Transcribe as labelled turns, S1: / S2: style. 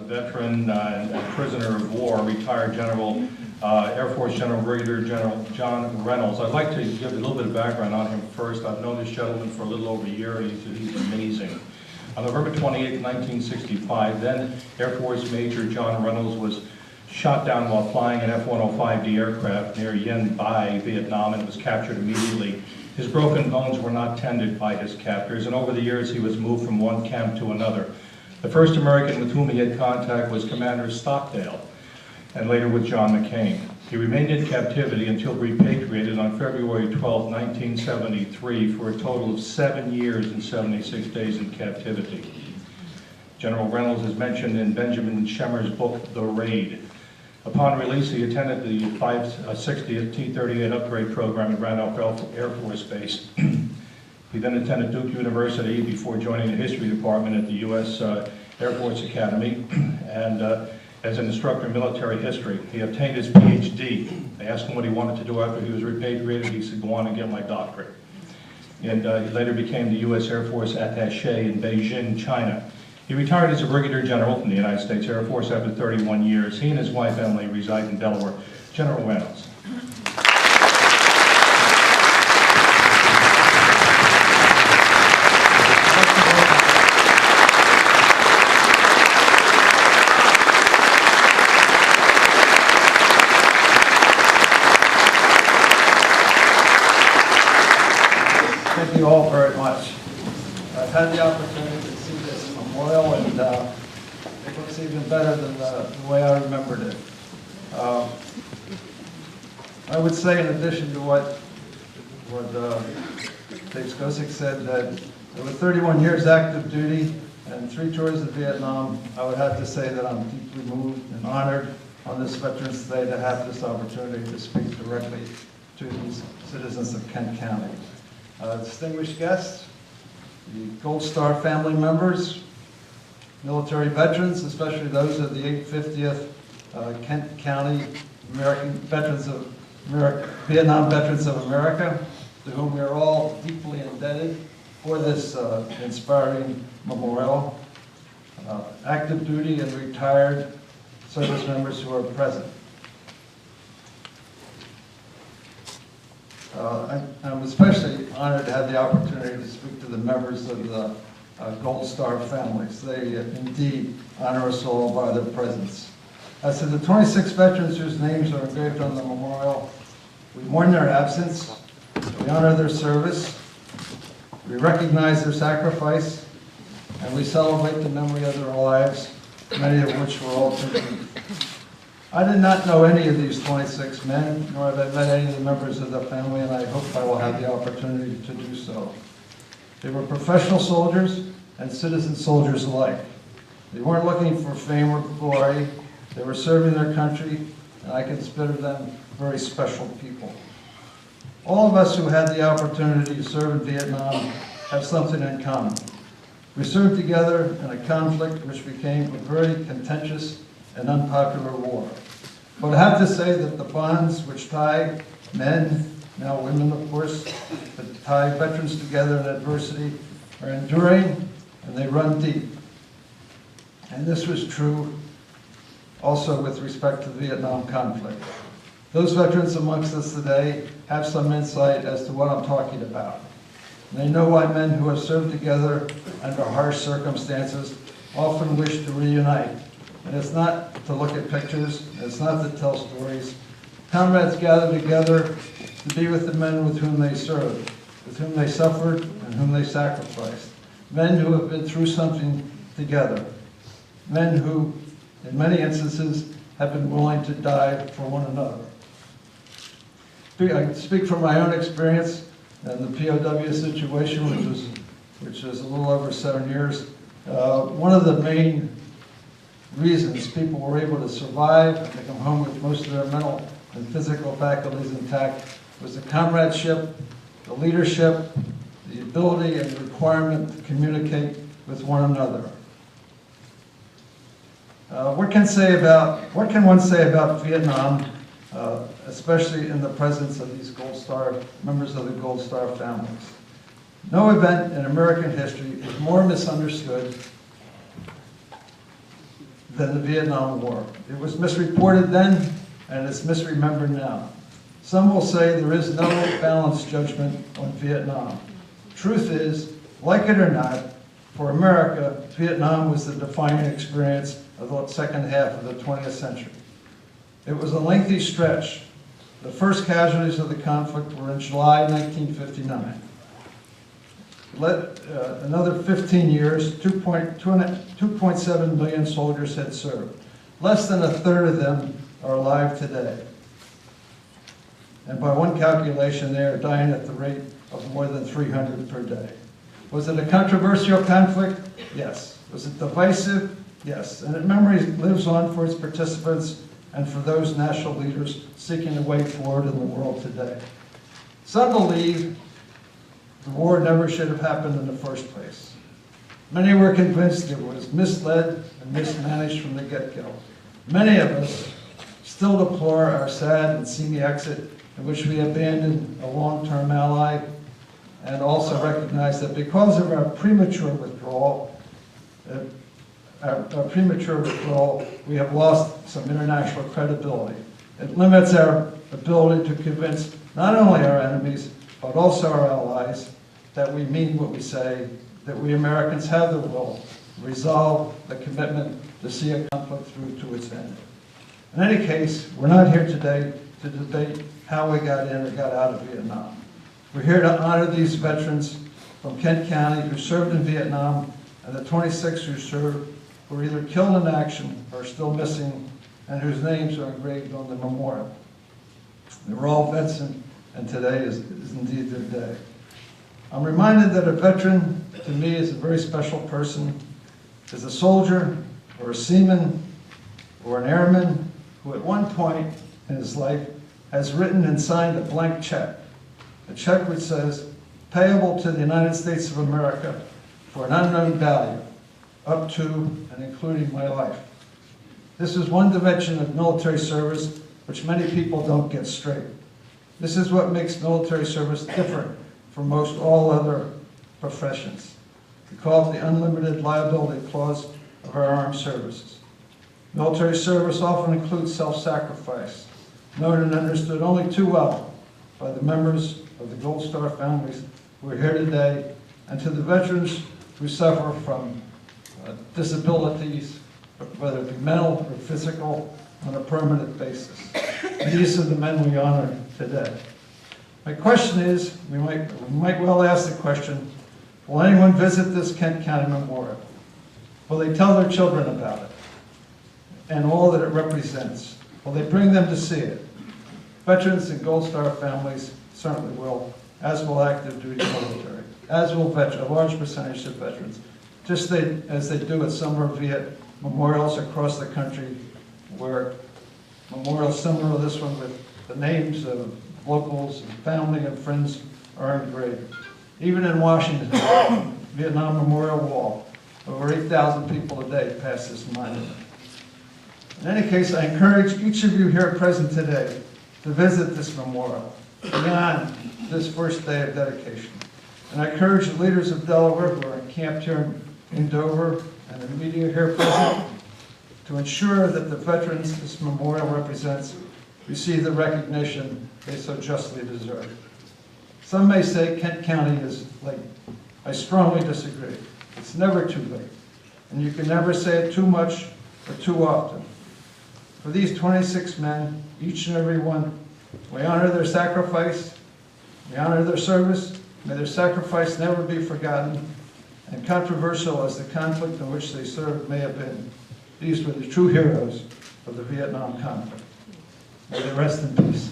S1: Veteran and prisoner of war, retired General, Air Force General Brigadier General Jon Reynolds. I'd like to give a little bit of background on him first. I've known this gentleman for a little over a year, and he's amazing. On November 28, 1965, then Air Force Major Jon Reynolds was shot down while flying an F-105D aircraft near Yen Bai, Vietnam, and was captured immediately. His broken bones were not tended by his captors, and over the years he was moved from one camp to another. The first American with whom he had contact was Commander Stockdale, and later with John McCain. He remained in captivity until repatriated on February 12, 1973, for a total of 7 years and 76 days in captivity. General Reynolds is mentioned in Benjamin Shemmer's book, The Raid. Upon release, he attended the 560th T-38 upgrade program at Randolph Air Force Base. He then attended Duke University before joining the history department at the U.S. Air Force Academy and as an instructor in military history. He obtained his PhD. They asked him what he wanted to do after he was repatriated. He said, go on and get my doctorate. And he later became the U.S. Air Force attaché in Beijing, China. He retired as a Brigadier General from the United States Air Force after 31 years. He and his wife, Emily, reside in Delaware. General Reynolds.
S2: Thank you all very much. I've had the opportunity to see this memorial, and it looks even better than the way I remembered it. I would say, in addition to what Dave Skocik said, that with 31 years active duty and 3 tours of Vietnam, I would have to say that I'm deeply moved and honored on this Veterans Day to have this opportunity to speak directly to these citizens of Kent County. Distinguished guests, the Gold Star family members, military veterans, especially those of the 850th Kent County American Veterans of America, Vietnam Veterans of America, to whom we are all deeply indebted for this inspiring memorial, active duty and retired service members who are present. I'm especially honored to have the opportunity to speak to the members of the Gold Star families. They indeed honor us all by their presence. As to the 26 veterans whose names are engraved on the memorial, we mourn their absence, we honor their service, we recognize their sacrifice, and we celebrate the memory of their lives, many of which were all too brief. I did not know any of these 26 men, nor have I met any of the members of the family, and I hope I will have the opportunity to do so. They were professional soldiers and citizen soldiers alike. They weren't looking for fame or glory. They were serving their country, and I consider them very special people. All of us who had the opportunity to serve in Vietnam have something in common. We served together in a conflict which became a very contentious and unpopular war. But I have to say that the bonds which tie men, now women of course, that tie veterans together in adversity are enduring and they run deep. And this was true also with respect to the Vietnam conflict. Those veterans amongst us today have some insight as to what I'm talking about. And they know why men who have served together under harsh circumstances often wish to reunite. And it's not to look at pictures, it's not to tell stories. Comrades gather together to be with the men with whom they served, with whom they suffered, and whom they sacrificed. Men who have been through something together. Men who, in many instances, have been willing to die for one another. I speak from my own experience in the POW situation, which was a little over 7 years. One of the main reasons people were able to survive and to come home with most of their mental and physical faculties intact was the comradeship, the leadership, the ability and the requirement to communicate with one another. What can one say about Vietnam, especially in the presence of these Gold Star members of the Gold Star families? No event in American history is more misunderstood than the Vietnam War. It was misreported then, and it's misremembered now. Some will say there is no balanced judgment on Vietnam. Truth is, like it or not, for America, Vietnam was the defining experience of the second half of the 20th century. It was a lengthy stretch. The first casualties of the conflict were in July 1959. Another 15 years, 2.7 million soldiers had served. Less than a third of them are alive today. And by one calculation, they are dying at the rate of more than 300 per day. Was it a controversial conflict? Yes. Was it divisive? Yes. And its memory lives on for its participants and for those national leaders seeking a way forward in the world today. Some believe the war never should have happened in the first place. Many were convinced it was misled and mismanaged from the get-go. Many of us still deplore our sad and seamy exit in which we abandoned a long-term ally, and also recognize that because of our premature withdrawal, we have lost some international credibility. It limits our ability to convince not only our enemies, but also our allies that we mean what we say, that we Americans have the will to resolve the commitment to see a conflict through to its end. In any case, we're not here today to debate how we got in or got out of Vietnam. We're here to honor these veterans from Kent County who served in Vietnam, and the 26 who served were either killed in action or still missing, and whose names are engraved on the memorial. They were all vets, and today is indeed their day. I'm reminded that a veteran, to me, is a very special person, is a soldier or a seaman or an airman who at one point in his life has written and signed a blank check, a check which says, payable to the United States of America for an unknown value, up to and including my life. This is one dimension of military service which many people don't get straight. This is what makes military service different from most all other professions. We call it the unlimited liability clause of our armed services. Military service often includes self-sacrifice, known and understood only too well by the members of the Gold Star families who are here today, and to the veterans who suffer from disabilities, whether it be mental or physical, on a permanent basis. These are the men we honor today. My question is, we might well ask the question, will anyone visit this Kent County Memorial? Will they tell their children about it and all that it represents? Will they bring them to see it? Veterans and Gold Star families certainly will, as will active duty military, as will a large percentage of veterans, just as they do at summer Viet memorials across the country, where memorials similar to this one with the names of locals and family and friends are engraved. Even in Washington, Vietnam Memorial Wall, over 8,000 people a day pass this monument. In any case, I encourage each of you here present today to visit this memorial beyond this first day of dedication. And I encourage the leaders of Delaware who are encamped here in Dover and the media here present to ensure that the veterans this memorial represents receive the recognition they so justly deserve. Some may say Kent County is late. I strongly disagree. It's never too late. And you can never say it too much or too often. For these 26 men, each and every one, we honor their sacrifice, we honor their service. May their sacrifice never be forgotten, and controversial as the conflict in which they served may have been, these were the true heroes of the Vietnam conflict. May they rest in peace.